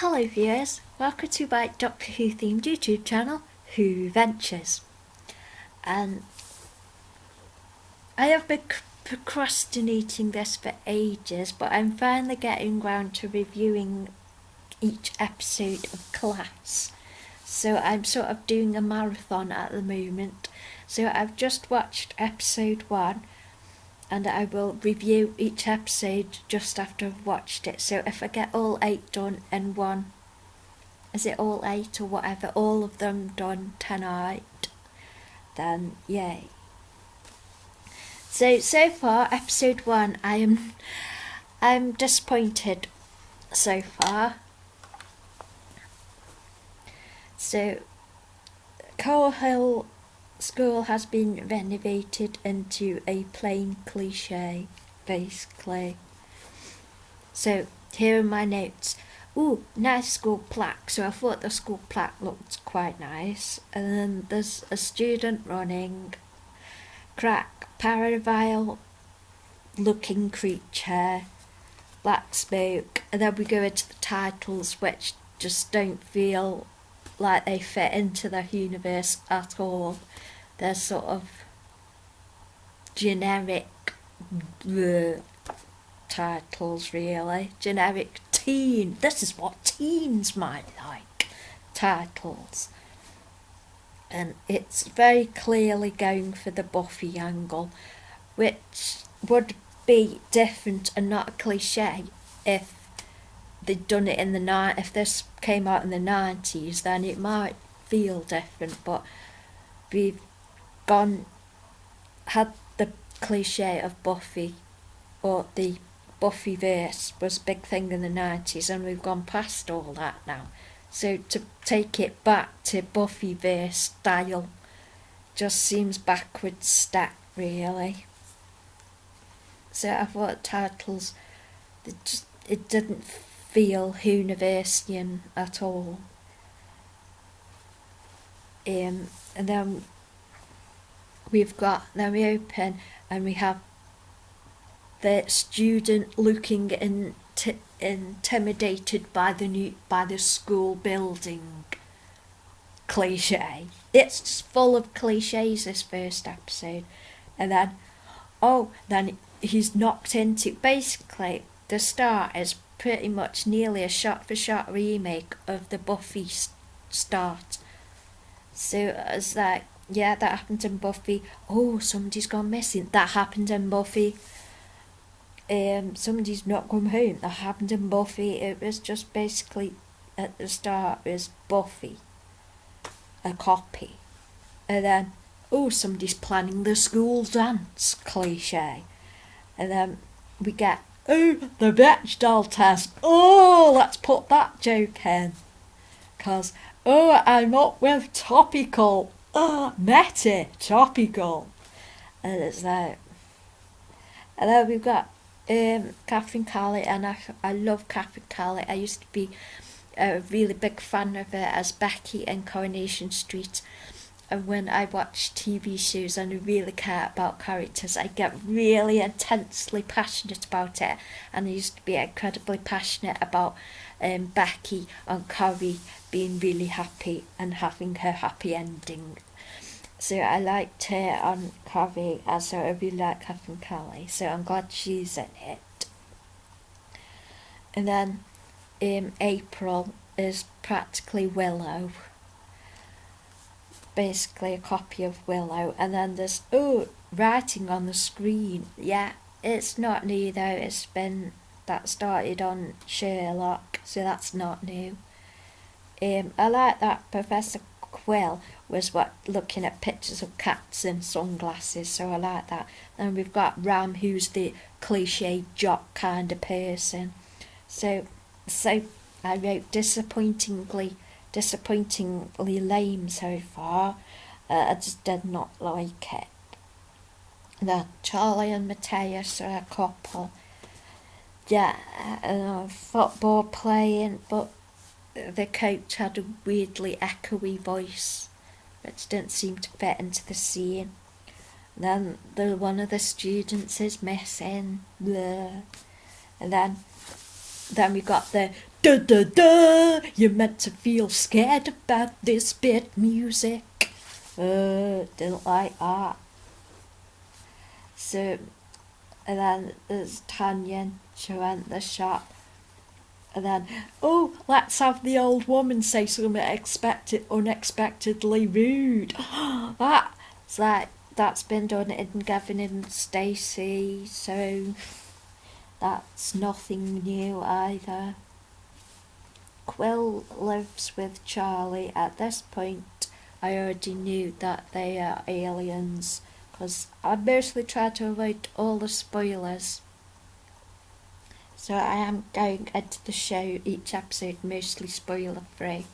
Hello viewers, welcome to my Doctor Who themed YouTube channel, Who Ventures. And I have been procrastinating this for ages, but I'm finally getting round to reviewing each episode of Class. So I'm sort of doing a marathon at the moment. So I've just watched episode 1 and I will review each episode just after I've watched it. So if I get all 8 done in one, is it all 8 or whatever, all of them done tonight, then yay. So far, episode 1, I'm disappointed so far. So, Coal Hill School has been renovated into a plain cliche, basically. So, here are my notes. Ooh, nice school plaque. So I thought the school plaque looked quite nice. And then there's a student running. Crack, Paravile looking creature, black smoke. And then we go into the titles, which just don't feel like they fit into the universe at all. They're sort of generic titles, really. Generic teen. This is what teens might like. Titles. And it's very clearly going for the Buffy angle, which would be different and not a cliche if they'd done it in the night. If this came out in the 90s, then it might feel different, but we've had the cliche of Buffy, or the Buffyverse was a big thing in the 90s, and we've gone past all that now. So to take it back to Buffyverse style just seems backwards step, really. So I thought titles, it didn't feel Whoniversian at all. And then we open and we have the student looking intimidated by the school building cliche. It's just full of cliches, this first episode. And then he's knocked into, basically the start is pretty much nearly a shot for shot remake of the Buffy start. So it's like, yeah, that happened in Buffy. Oh, somebody's gone missing. That happened in Buffy. Somebody's not come home. That happened in Buffy. It was just basically at the start is Buffy, a copy, and then somebody's planning the school dance cliche, and then we get the Bechdel test. Let's put that joke in, cause I'm up with topical. Meta topical, and it's like, and then we've got Catherine Carley, and I love Catherine Carley. I used to be a really big fan of her as Becky in Coronation Street, and when I watch TV shows and I really care about characters, I get really intensely passionate about it, and I used to be incredibly passionate about Becky and Corrie being really happy and having her happy ending. So I liked her on Corrie, as I really like Catherine Carley, so I'm glad she's in it. And then April is practically Willow, basically a copy of Willow. And then there's writing on the screen. Yeah, it's not new though. That started on Sherlock, so that's not new. I like that Professor Quill was looking at pictures of cats in sunglasses, so I like that. Then we've got Ram, who's the cliche jock kind of person. So I wrote disappointingly lame so far. I just did not like it. Then Charlie and Matthias are a couple. Yeah, football playing, but the coach had a weirdly echoey voice, which didn't seem to fit into the scene. Then one of the students is missing. Blah. And then then we got the da da da. You're meant to feel scared about this bit music. Didn't like that. So, and then there's Tanya. She went to the shop. And then, oh, let's have the old woman say something unexpectedly rude. That's been done in Gavin and Stacey, so that's nothing new either. Quill lives with Charlie. At this point, I already knew that they are aliens, because I mostly try to avoid all the spoilers. So I am going into the show each episode mostly spoiler free.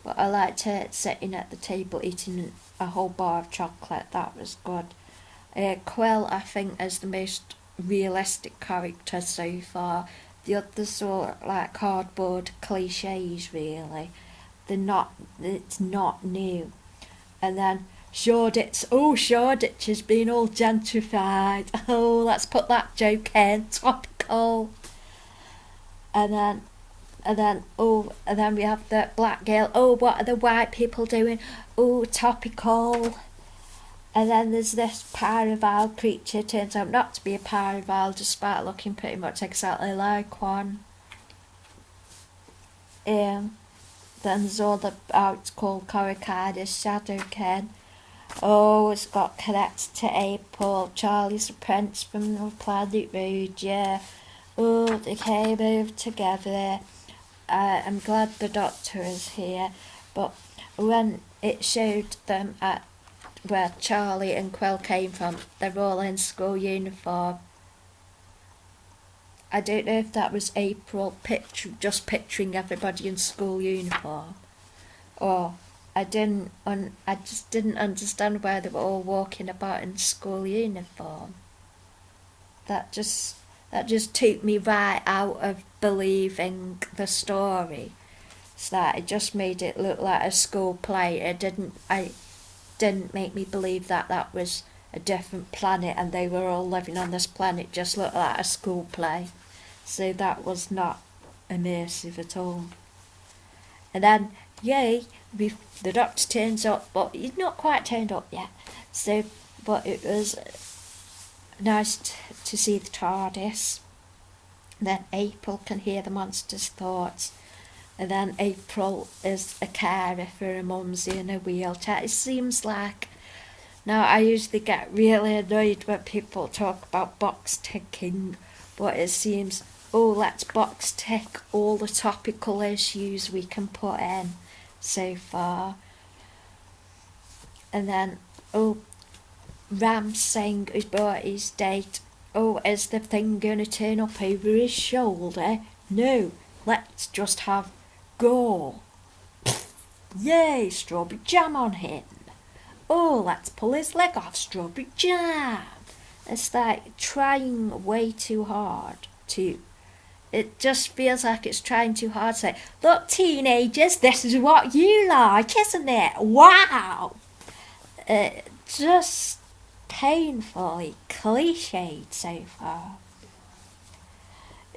But I liked her sitting at the table eating a whole bar of chocolate. That was good. Quill, I think, is the most realistic character so far. The others are like cardboard cliches, really. It's not new. And then Shoreditch has been all gentrified. Oh, let's put that joke in. Topical. And then we have the black girl. Oh, what are the white people doing? Oh, topical. And then there's this Paraval creature. Turns out not to be a Paraval, despite looking pretty much exactly like one. Then there's all the it's called Coracada's Shadowken. Oh, it's got connected to April. Charlie's the prince from the Planet Road, yeah. Oh, they came over together. I'm glad the doctor is here, but when it showed them at where Charlie and Quill came from, they're all in school uniform. I don't know if that was April just picturing everybody in school uniform, or I just didn't understand why they were all walking about in school uniform. That just took me right out of believing the story. So that it just made it look like a school play. It didn't make me believe that was a different planet and they were all living on this planet. Just looked like a school play. So that was not immersive at all. And then, yay, the doctor turns up, but he's not quite turned up yet. So, but it was nice to see the TARDIS. Then April can hear the monster's thoughts. And then April is a carer for her mumsy in a wheelchair. It seems like... Now, I usually get really annoyed when people talk about box ticking, but it seems, let's box tick all the topical issues we can put in so far. And then, Ram saying about his date. Is the thing going to turn up over his shoulder? No, let's just have go. Yay, strawberry jam on him. Let's pull his leg off, strawberry jam. It's like trying way too hard to... It just feels like it's trying too hard to say, look, teenagers, this is what you like, isn't it? Wow! Just painfully cliched so far.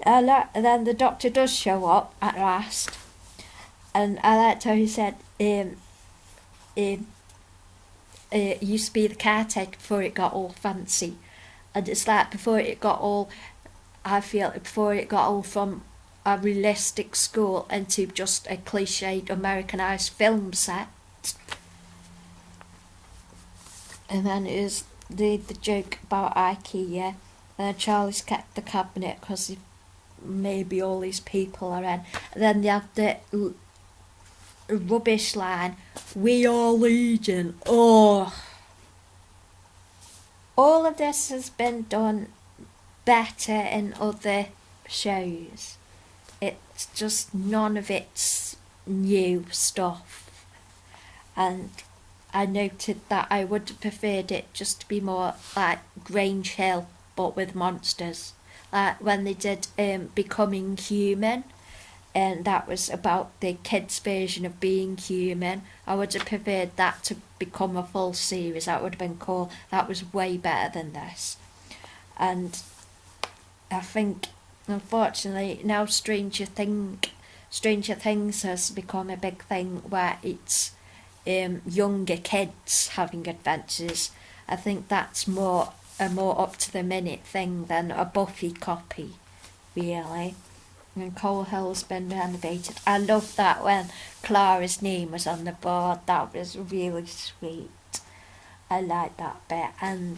And then the doctor does show up at last, and I liked how he said, used to be the caretaker before it got all fancy, and it's like before it got all from a realistic school into just a cliched Americanized film set. And then it was the joke about IKEA, and Charlie's kept the cabinet because maybe all these people are in. And then they have the rubbish line, we are Legion. All of this has been done better in other shows. It's just none of it's new stuff. And I noted that I would have preferred it just to be more like Grange Hill, but with monsters. Like when they did Becoming Human, and that was about the kids' version of being human. I would have preferred that to become a full series. That would have been cool. That was way better than this. And I think unfortunately now Stranger Things has become a big thing where it's younger kids having adventures. I think that's a more up to the minute thing than a Buffy copy, really. And Coal Hill's been renovated. I love that when Clara's name was on the board. That was really sweet. I like that bit. And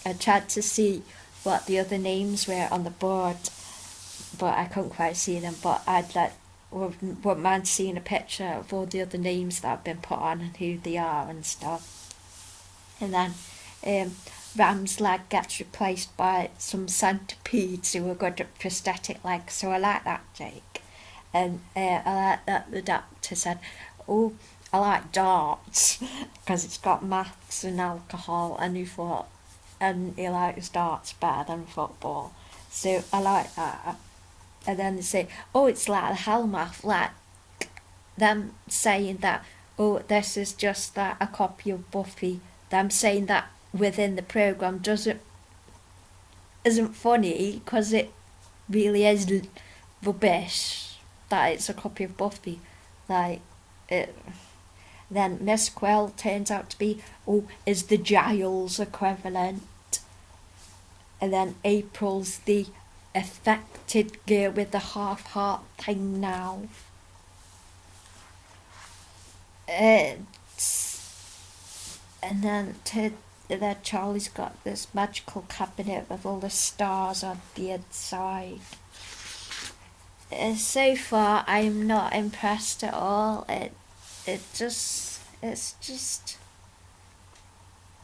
I tried to see what the other names were on the board, but I couldn't quite see them. But wouldn't mind seeing a picture of all the other names that have been put on and who they are and stuff. And then Ram's leg gets replaced by some centipedes who are good at prosthetic legs, so I like that, Jake. And I like that the doctor said, oh, I like darts, because it's got maths and alcohol, and he likes darts better than football. So I like that. And then they say, oh, it's like the Hellmouth, like them saying that, oh, this is just that a copy of Buffy. Them saying that within the program isn't funny because it really is rubbish that it's a copy of Buffy. Like it. Then Miss Quill turns out to be is the Giles equivalent, and then April's the affected girl with the half heart thing now. And then Charlie's got this magical cabinet with all the stars on the inside. So far, I'm not impressed at all. It's just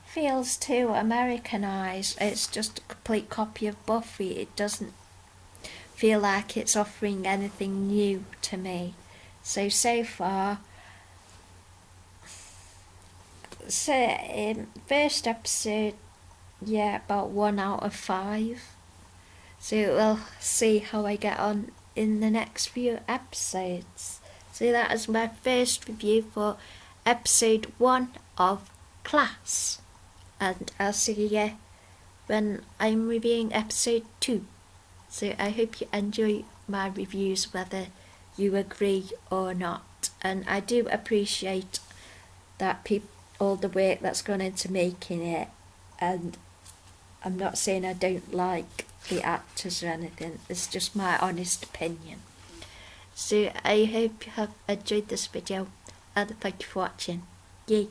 feels too Americanized. It's just a complete copy of Buffy. It doesn't feel like it's offering anything new to me. So far, first episode, yeah, about 1 out of 5. So we'll see how I get on in the next few episodes. So that is my first review for episode 1 of Class. And I'll see you when I'm reviewing episode 2. So I hope you enjoy my reviews whether you agree or not. And I do appreciate that all the work that's gone into making it, and I'm not saying I don't like the actors or anything, it's just my honest opinion. So I hope you have enjoyed this video and thank you for watching. Yay!